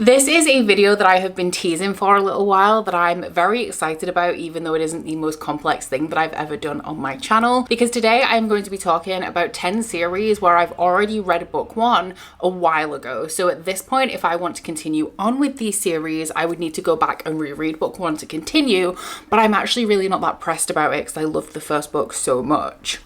This is a video that I have been teasing for a little while that I'm very excited about, even though it isn't the most complex thing that I've ever done on my channel, because today I'm going to be talking about 10 series where I've already read book one a while ago. So at this point, if I want to continue on with these series, I would need to go back and reread book one to continue, but I'm actually really not that pressed about it because I loved the first book so much.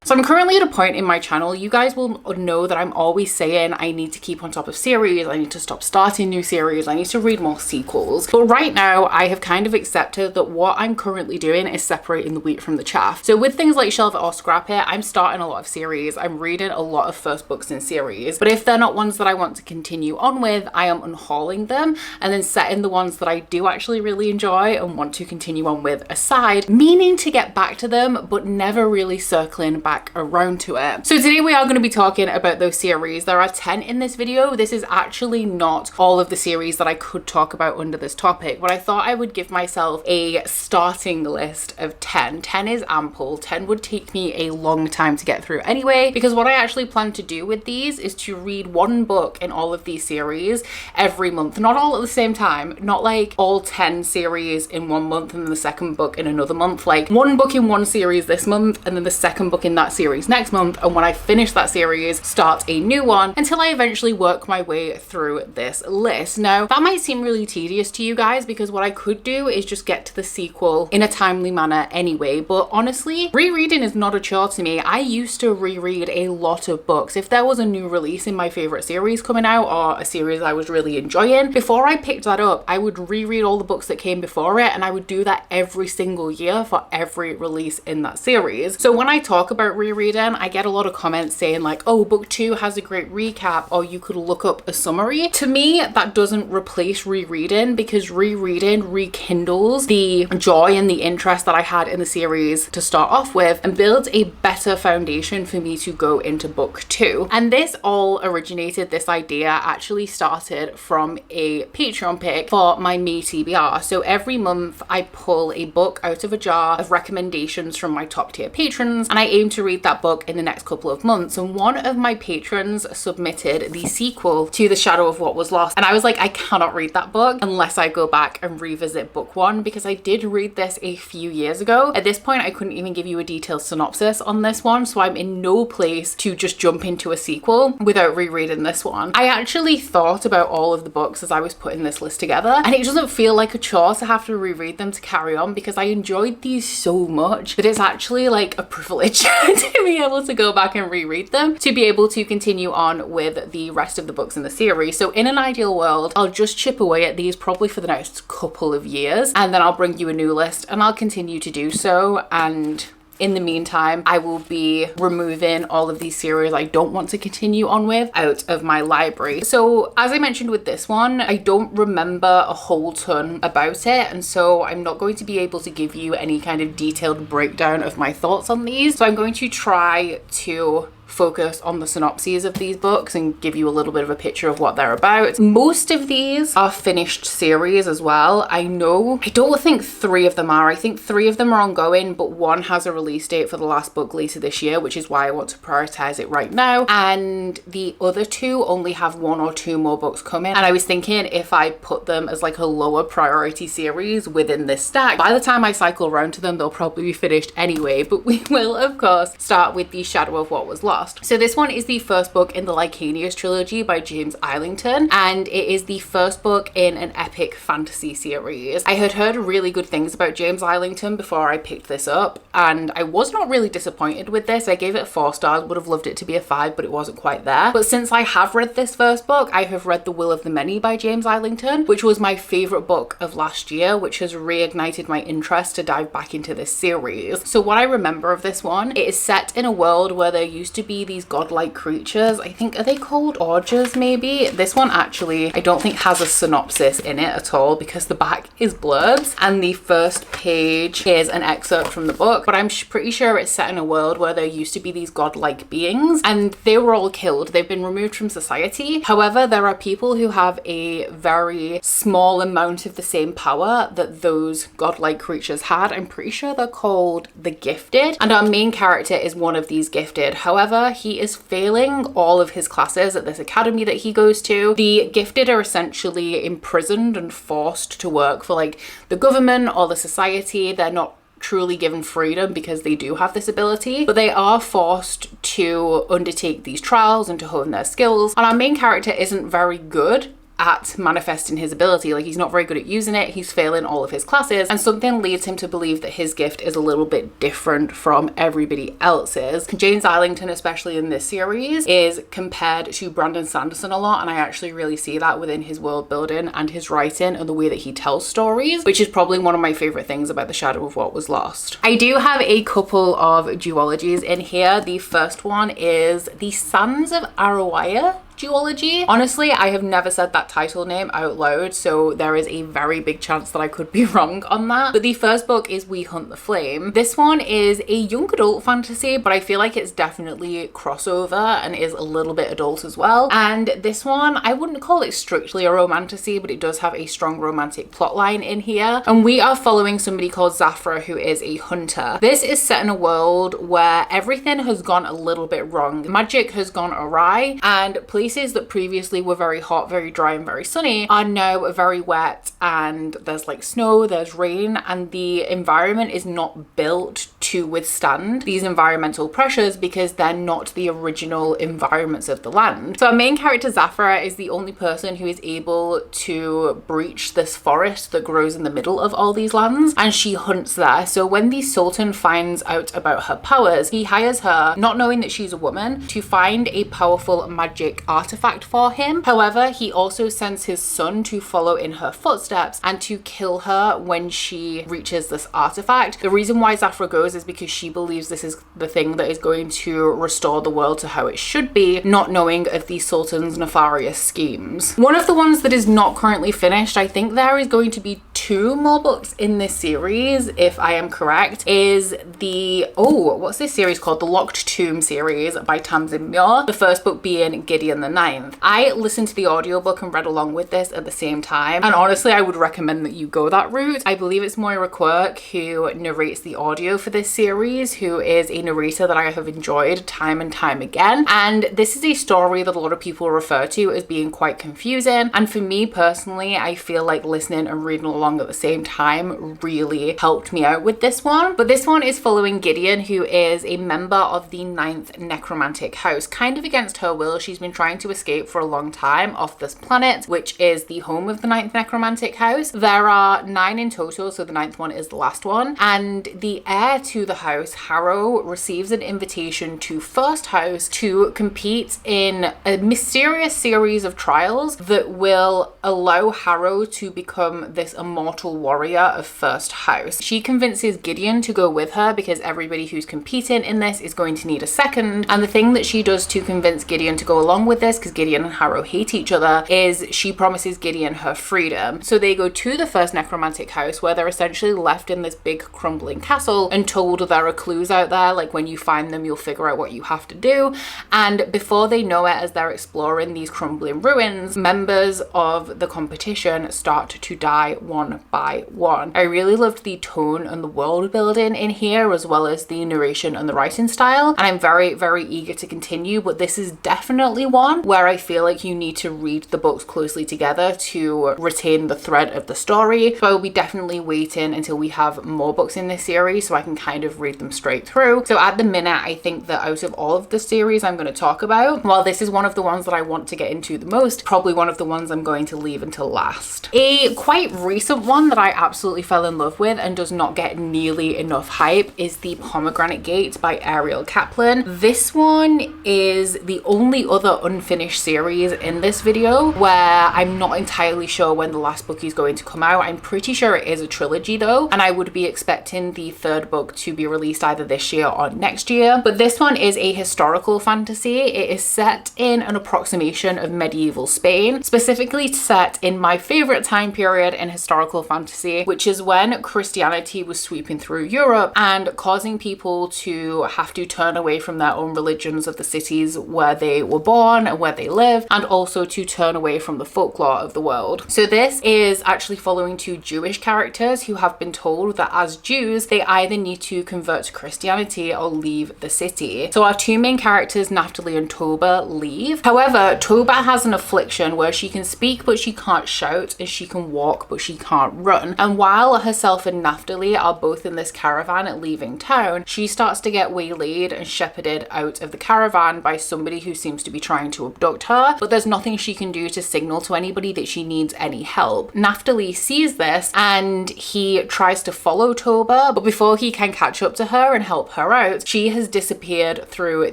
So I'm currently at a point in my channel, you guys will know that I'm always saying I need to keep on top of series, I need to stop starting new series, I need to read more sequels. But right now I have kind of accepted that what I'm currently doing is separating the wheat from the chaff. So with things like Shelve It or Scrap It, I'm starting a lot of series, I'm reading a lot of first books in series, but if they're not ones that I want to continue on with, I am unhauling them and then setting the ones that I do actually really enjoy and want to continue on with aside, meaning to get back to them, but never really circling back around to it. So today we are going to be talking about those series. There are 10 in this video. This is actually not all of the series that I could talk about under this topic, but I thought I would give myself a starting list of 10. 10 is ample. 10 would take me a long time to get through anyway, because what I actually plan to do with these is to read one book in all of these series every month. Not all at the same time, not like all 10 series in one month and then the second book in another month. Like one book in one series this month and then the second book in that series next month, and when I finish that series, start a new one until I eventually work my way through this list. Now, that might seem really tedious to you guys because what I could do is just get to the sequel in a timely manner anyway, but honestly, rereading is not a chore to me. I used to reread a lot of books. If there was a new release in my favorite series coming out or a series I was really enjoying, before I picked that up, I would reread all the books that came before it, and I would do that every single year for every release in that series. So when I talk about rereading, I get a lot of comments saying like, oh, book two has a great recap, or you could look up a summary. To me, that doesn't replace rereading, because rereading rekindles the joy and the interest that I had in the series to start off with and builds a better foundation for me to go into book two. And this all originated, this idea actually started from a Patreon pick for my May TBR. So every month I pull a book out of a jar of recommendations from my top tier patrons, and I aim to read that book in the next couple of months. And one of my patrons submitted the sequel to The Shadow of What Was Lost, and I was like, I cannot read that book unless I go back and revisit book one, because I did read this a few years ago. At this point, I couldn't even give you a detailed synopsis on this one, so I'm in no place to just jump into a sequel without rereading this one. I actually thought about all of the books as I was putting this list together, and it doesn't feel like a chore to have to reread them to carry on, because I enjoyed these so much that it's actually like a privilege to be able to go back and reread them to be able to continue on with the rest of the books in the series. So in an ideal world, I'll just chip away at these probably for the next couple of years, and then I'll bring you a new list and I'll continue to do so. And in the meantime, I will be removing all of these series I don't want to continue on with out of my library. So as I mentioned with this one, I don't remember a whole ton about it, and so I'm not going to be able to give you any kind of detailed breakdown of my thoughts on these. So I'm going to try to focus on the synopses of these books and give you a little bit of a picture of what they're about. Most of these are finished series as well. I don't think 3 of them are. I think 3 of them are ongoing, but one has a release date for the last book later this year, which is why I want to prioritize it right now. And the other 2 only have 1 or 2 more books coming. And I was thinking if I put them as like a lower priority series within this stack, by the time I cycle around to them, they'll probably be finished anyway. But we will, of course, start with The Shadow of What Was Lost. So this one is the first book in the Lycanius trilogy by James Islington, and it is the first book in an epic fantasy series. I had heard really good things about James Islington before I picked this up, and I was not really disappointed with this. I gave it 4 stars, would have loved it to be a 5, but it wasn't quite there. But since I have read this first book, I have read The Will of the Many by James Islington, which was my favorite book of last year, which has reignited my interest to dive back into this series. So what I remember of this one, it is set in a world where there used to be these godlike creatures. I think, are they called Augurs maybe? This one actually, I don't think has a synopsis in it at all because the back is blurbs and the first page is an excerpt from the book, but I'm pretty sure it's set in a world where there used to be these godlike beings and they were all killed. They've been removed from society. However, there are people who have a very small amount of the same power that those godlike creatures had. I'm pretty sure they're called the Gifted, and our main character is one of these Gifted. However, However, he is failing all of his classes at this academy that he goes to. The gifted are essentially imprisoned and forced to work for like the government or the society. They're not truly given freedom because they do have this ability, but they are forced to undertake these trials and to hone their skills. And our main character isn't very good at manifesting his ability. Like, he's not very good at using it. He's failing all of his classes, and something leads him to believe that his gift is a little bit different from everybody else's. James Arlington, especially in this series, is compared to Brandon Sanderson a lot, and I actually really see that within his world building and his writing and the way that he tells stories, which is probably one of my favorite things about The Shadow of What Was Lost. I do have a couple of duologies in here. The first one is The Sands of Arawaya duology. Honestly, I have never said that title name out loud, so there is a very big chance that I could be wrong on that. But the first book is We Hunt the Flame. This one is a young adult fantasy, but I feel like it's definitely crossover and is a little bit adult as well. And this one, I wouldn't call it strictly a romantasy, but it does have a strong romantic plotline in here. And we are following somebody called Zafra, who is a hunter. This is set in a world where everything has gone a little bit wrong. Magic has gone awry, and places that previously were very hot, very dry, and very sunny are now very wet, and there's like snow, there's rain, and the environment is not built to withstand these environmental pressures because they're not the original environments of the land. So our main character Zafra is the only person who is able to breach this forest that grows in the middle of all these lands, and she hunts there. So when the Sultan finds out about her powers, he hires her, not knowing that she's a woman, to find a powerful magic artifact for him. However, he also sends his son to follow in her footsteps and to kill her when she reaches this artifact. The reason why Zafra goes is because she believes this is the thing that is going to restore the world to how it should be, not knowing of the Sultan's nefarious schemes. One of the ones that is not currently finished, I think there is going to be 2 more books in this series, if I am correct, is the, what's this series called? The Locked Tomb series by Tamsin Muir. The first book being Gideon the Ninth. I listened to the audiobook and read along with this at the same time, and honestly I would recommend that you go that route. I believe it's Moira Quirk who narrates the audio for this series, who is a narrator that I have enjoyed time and time again, and this is a story that a lot of people refer to as being quite confusing, and for me personally, I feel like listening and reading along at the same time really helped me out with this one. But this one is following Gideon, who is a member of the 9th Necromantic House. Kind of against her will, she's been trying to escape for a long time off this planet, which is the home of the 9th Necromantic House. There are 9 in total, so the 9th one is the last one, and the heir to the house, Harrow, receives an invitation to First House to compete in a mysterious series of trials that will allow Harrow to become this immortal warrior of First House. She convinces Gideon to go with her because everybody who's competing in this is going to need a second, and the thing that she does to convince Gideon to go along with this, because Gideon and Harrow hate each other, is she promises Gideon her freedom. So they go to the first necromantic house, where they're essentially left in this big crumbling castle and told there are clues out there, like when you find them you'll figure out what you have to do. And before they know it, as they're exploring these crumbling ruins, members of the competition start to die one by one. I really loved the tone and the world building in here, as well as the narration and the writing style, and I'm very, very eager to continue. But this is definitely one where I feel like you need to read the books closely together to retain the thread of the story. So I will be definitely waiting until we have more books in this series so I can kind of read them straight through. So at the minute, I think that out of all of the series I'm going to talk about, while this is one of the ones that I want to get into the most, probably one of the ones I'm going to leave until last. A quite recent one that I absolutely fell in love with and does not get nearly enough hype is the Pomegranate Gates by Ariel Kaplan. This one is the only other unfinished series in this video, where I'm not entirely sure when the last book is going to come out. I'm pretty sure it is a trilogy though, and I would be expecting the third book to be released either this year or next year. But this one is a historical fantasy. It is set in an approximation of medieval Spain, specifically set in my favorite time period in historical historical fantasy, which is when Christianity was sweeping through Europe and causing people to have to turn away from their own religions of the cities where they were born and where they live, and also to turn away from the folklore of the world. So this is actually following two Jewish characters who have been told that as Jews, they either need to convert to Christianity or leave the city. So our two main characters, Naphtali and Toba, leave. However, Toba has an affliction where she can speak but she can't shout, and she can walk but she can't run. And while herself and Naphtali are both in this caravan at leaving town, she starts to get waylaid and shepherded out of the caravan by somebody who seems to be trying to abduct her, but there's nothing she can do to signal to anybody that she needs any help. Naphtali sees this and he tries to follow Toba, but before he can catch up to her and help her out, she has disappeared through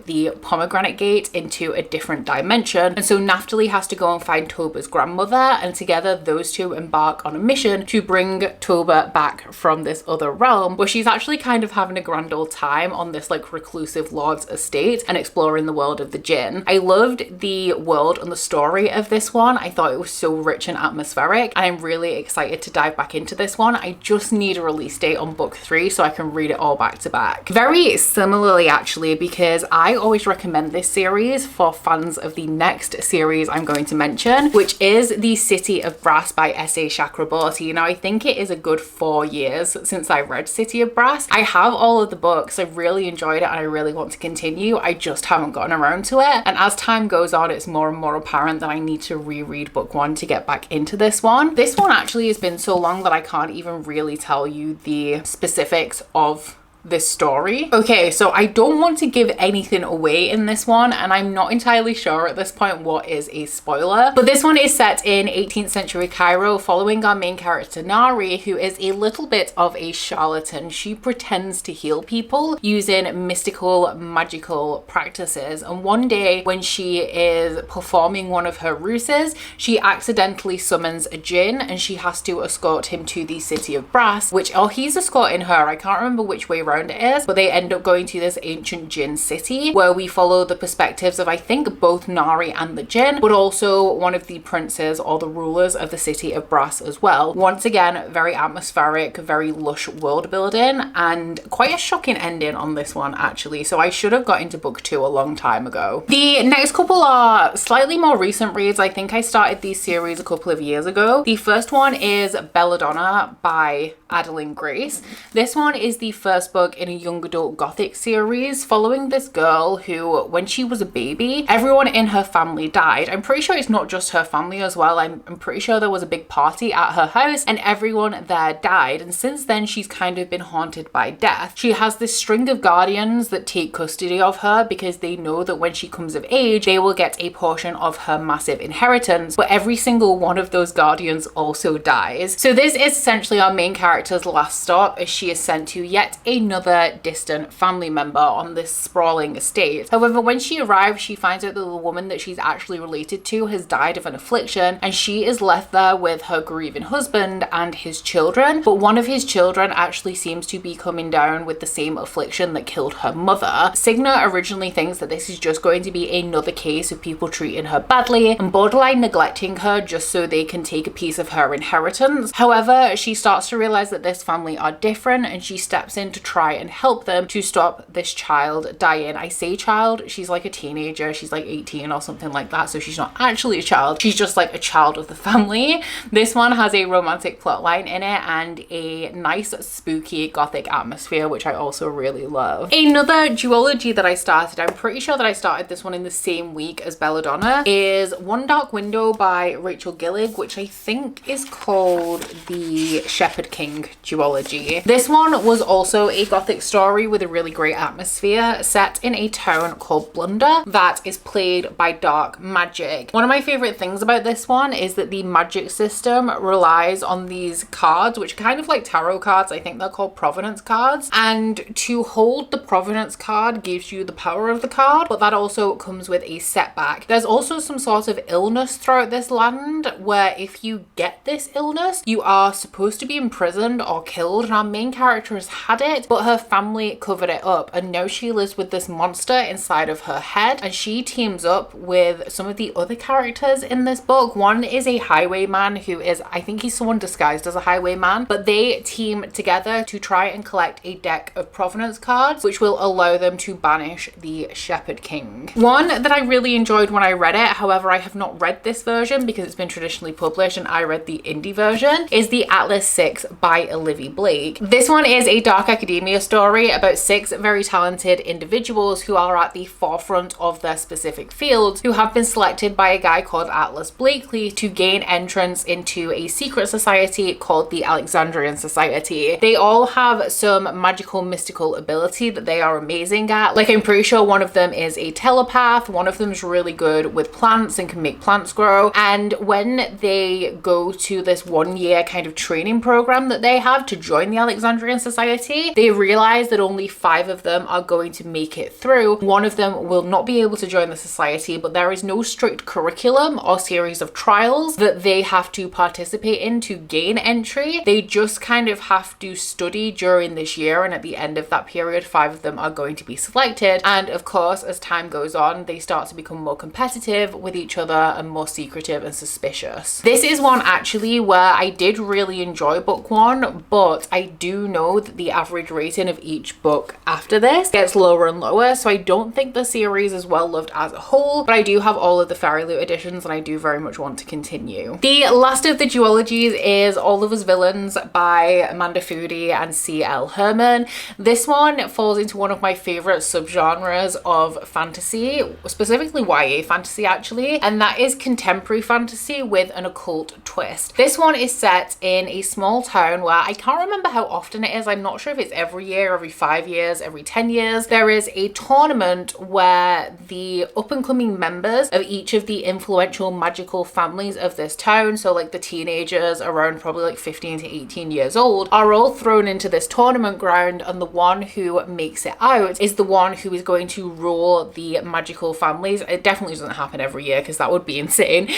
the Pomegranate Gate into a different dimension, and so Naphtali has to go and find Toba's grandmother, and together those two embark on a mission to bring Toba back from this other realm where she's actually kind of having a grand old time on this like reclusive lord's estate and exploring the world of the jinn. I loved the world and the story of this one. I thought it was so rich and atmospheric, and I'm really excited to dive back into this one. I just need a release date on book 3 so I can read it all back to back. Very similarly actually, because I always recommend this series for fans of the next series I'm going to mention, which is The City of Brass by S.A. Chakraborty. Now I think it is a good 4 years since I read City of Brass. I have all of the books, I really enjoyed it and I really want to continue. I just haven't gotten around to it, and as time goes on it's more and more apparent that I need to reread book 1 to get back into this one. This one actually has been so long that I can't even really tell you the specifics of this story. Okay, so I don't want to give anything away in this one, and I'm not entirely sure at this point what is a spoiler, but this one is set in 18th century Cairo, following our main character Nari, who is a little bit of a charlatan. She pretends to heal people using mystical, magical practices, and one day when she is performing one of her ruses, she accidentally summons a jinn and she has to escort him to the City of Brass, or he's escorting her, I can't remember which way around it is, but they end up going to this ancient jinn city where we follow the perspectives of I think both Nari and the jinn, but also one of the princes or the rulers of the City of Brass as well. Once again, very atmospheric, very lush world building, and quite a shocking ending on this one actually, so I should have got into book 2 a long time ago. The next couple are slightly more recent reads. I think I started these series a couple of years ago. The first one is Belladonna by Adeline Grace. This one is the first book in a young adult gothic series following this girl who, when she was a baby, everyone in her family died. I'm pretty sure it's not just her family as well. I'm pretty sure there was a big party at her house and everyone there died, and since then she's kind of been haunted by death. She has this string of guardians that take custody of her because they know that when she comes of age they will get a portion of her massive inheritance, but every single one of those guardians also dies. So this is essentially our main character's last stop as she is sent to yet another distant family member on this sprawling estate. However, when she arrives, she finds out that the woman that she's actually related to has died of an affliction, and she is left there with her grieving husband and his children, but one of his children actually seems to be coming down with the same affliction that killed her mother. Signa originally thinks that this is just going to be another case of people treating her badly and borderline neglecting her just so they can take a piece of her inheritance. However, she starts to realize that this family are different, and she steps in to try and help them to stop this child dying. I say child, she's like a teenager, she's like 18 or something like that, so she's not actually a child, she's just like a child of the family. This one has a romantic plotline in it and a nice spooky gothic atmosphere, which I also really love. Another duology that I started, I'm pretty sure that I started this one in the same week as Belladonna, is One Dark Window by Rachel Gillig, which I think is called the Shepherd King duology. This one was also a gothic story with a really great atmosphere set in a town called Blunder that is played by dark magic. One of my favorite things about this one is that the magic system relies on these cards, which are kind of like tarot cards. I think they're called provenance cards, and to hold the provenance card gives you the power of the card, but that also comes with a setback. There's also some sort of illness throughout this land where if you get this illness you are supposed to be imprisoned or killed, and our main character has had it, but but her family covered it up, and now she lives with this monster inside of her head, and she teams up with some of the other characters in this book. One is a highwayman who is, I think he's someone disguised as a highwayman, but they team together to try and collect a deck of provenance cards which will allow them to banish the Shepherd King. One that I really enjoyed when I read it, however I have not read this version because it's been traditionally published and I read the indie version, is the Atlas 6 by Olivia Blake. This one is a dark academia story about 6 very talented individuals who are at the forefront of their specific fields, who have been selected by a guy called Atlas Blakely to gain entrance into a secret society called the Alexandrian Society. They all have some magical mystical ability that they are amazing at. Like, I'm pretty sure one of them is a telepath, one of them is really good with plants and can make plants grow, and when they go to this 1-year kind of training program that they have to join the Alexandrian Society, they realize that only 5 of them are going to make it through. One of them will not be able to join the society, but there is no strict curriculum or series of trials that they have to participate in to gain entry. They just kind of have to study during this year, and at the end of that period 5 of them are going to be selected, and of course as time goes on they start to become more competitive with each other and more secretive and suspicious. This is one actually where I did really enjoy book 1, but I do know that the average rating of each book after this gets lower and lower, so I don't think the series is well loved as a whole, but I do have all of the Fairy Loot editions and I do very much want to continue. The last of the duologies is All of Us Villains by Amanda Foody and C.L. Herman. This one falls into one of my favorite subgenres of fantasy, specifically YA fantasy actually, and that is contemporary fantasy with an occult twist. This one is set in a small town where I can't remember how often it is. I'm not sure if it's every year, every 5 years, every 10 years. There is a tournament where the up and coming members of each of the influential magical families of this town, so like the teenagers around probably like 15 to 18 years old, are all thrown into this tournament ground, and the one who makes it out is the one who is going to rule the magical families. It definitely doesn't happen every year because that would be insane,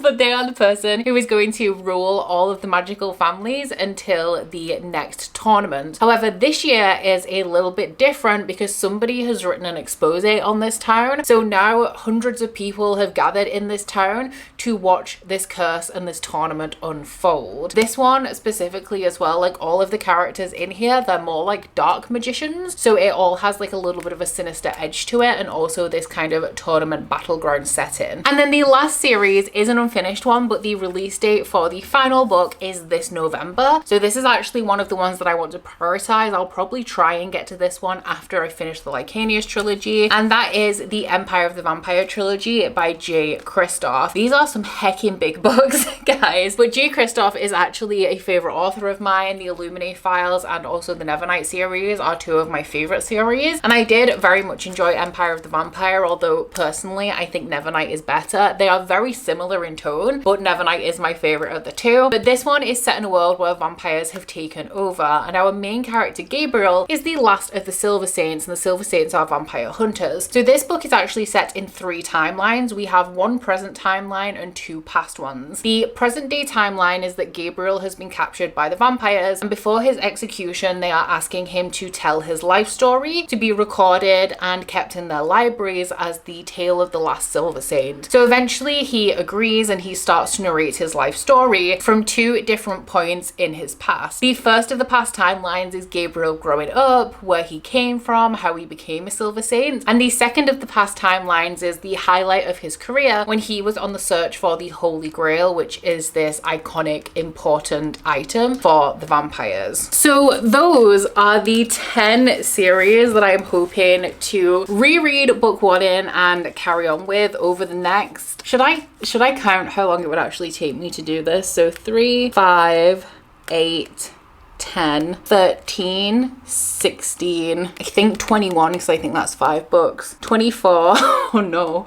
but they are the person who is going to rule all of the magical families until the next tournament. However, this year is a little bit different because somebody has written an expose on this town, so now hundreds of people have gathered in this town to watch this curse and this tournament unfold. This one specifically as well, like all of the characters in here, they're more like dark magicians, so it all has like a little bit of a sinister edge to it, and also this kind of tournament battleground setting. And then the last series is an unfinished one, but the release date for the final book is this November, so this is actually one of the ones that I want to prioritize. I'll probably try and get to this one after I finish the Lycanius trilogy, and that is the Empire of the Vampire trilogy by J. Kristoff. These are some heckin' big books, guys, but J. Kristoff is actually a favorite author of mine. The Illuminate Files and also the Nevernight series are 2 of my favorite series, and I did very much enjoy Empire of the Vampire, although personally I think Nevernight is better. They are very similar in tone, but Nevernight is my favorite of the 2. But this one is set in a world where vampires have taken over, and our main character Gabriel is the last of the Silver Saints, and the Silver Saints are vampire hunters. So this book is actually set in 3 timelines. We have 1 present timeline and 2 past ones. The present day timeline is that Gabriel has been captured by the vampires, and before his execution they are asking him to tell his life story to be recorded and kept in their libraries as the tale of the last Silver Saint. So eventually he agrees and he starts to narrate his life story from 2 different points in his past. The first of the past timelines is Gabriel growing up, where he came from, how he became a Silver Saint, and the second of the past timelines is the highlight of his career when he was on the search for the Holy Grail, which is this iconic important item for the vampires. So those are the 10 series that I'm hoping to reread book 1 in and carry on with over the next, should I count how long it would actually take me to do this? So 3, 5, 8, 10, 13, 16, I think 21 because I think that's 5 books, 24, oh no,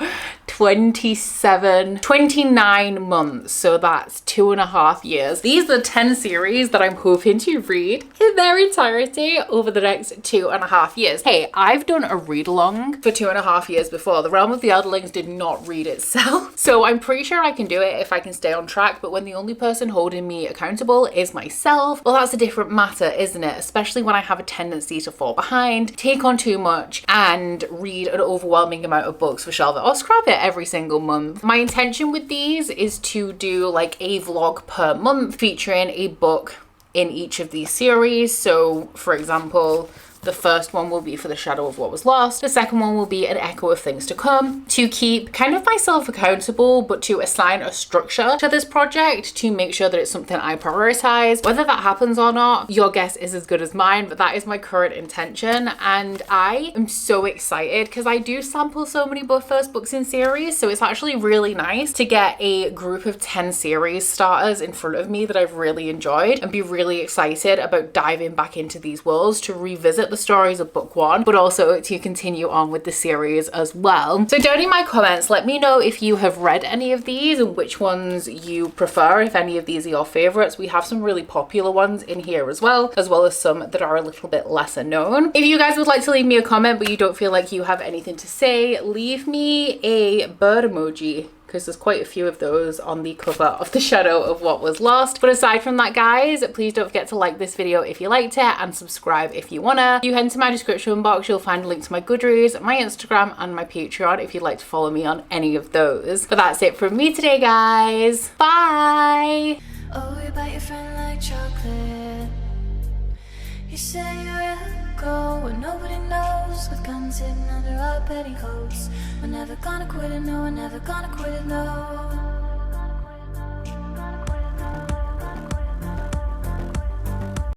29 months, so that's 2.5 years. These are 10 series that I'm hoping to read in their entirety over the next 2.5 years. Hey, I've done a read along for 2.5 years before. The Realm of the Elderlings did not read itself, so I'm pretty sure I can do it if I can stay on track. But when the only person holding me accountable is myself, well, that's a different matter, isn't it? Especially when I have a tendency to fall behind, take on too much, and read an overwhelming amount of books for Shelvit or scrap it every single month. My intention with these is to do like a vlog per month featuring a book in each of these series. So for example, the first one will be For the Shadow of What Was Lost. The second one will be An Echo of Things to Come, to keep kind of myself accountable, but to assign a structure to this project to make sure that it's something I prioritize. Whether that happens or not, your guess is as good as mine, but that is my current intention. And I am so excited because I do sample so many first books in series. So it's actually really nice to get a group of 10 series starters in front of me that I've really enjoyed and be really excited about diving back into these worlds to revisit the stories of book one, but also to continue on with the series as well. So down in my comments, let me know if you have read any of these and which ones you prefer, if any of these are your favorites. We have some really popular ones in here as well as some that are a little bit lesser known. If you guys would like to leave me a comment but you don't feel like you have anything to say, leave me a bird emoji, because there's quite a few of those on the cover of The Shadow of What Was Lost. But aside from that, guys, please don't forget to like this video if you liked it and subscribe if you wanna. If you head to my description box, you'll find a link to my Goodreads, my Instagram, and my Patreon if you'd like to follow me on any of those. But that's it from me today, guys. Bye! Oh, you bite your friend like chocolate. You say you're go when nobody knows, with guns hidden under our petticoats. We're never gonna quit it, no, we're never gonna quit it, no.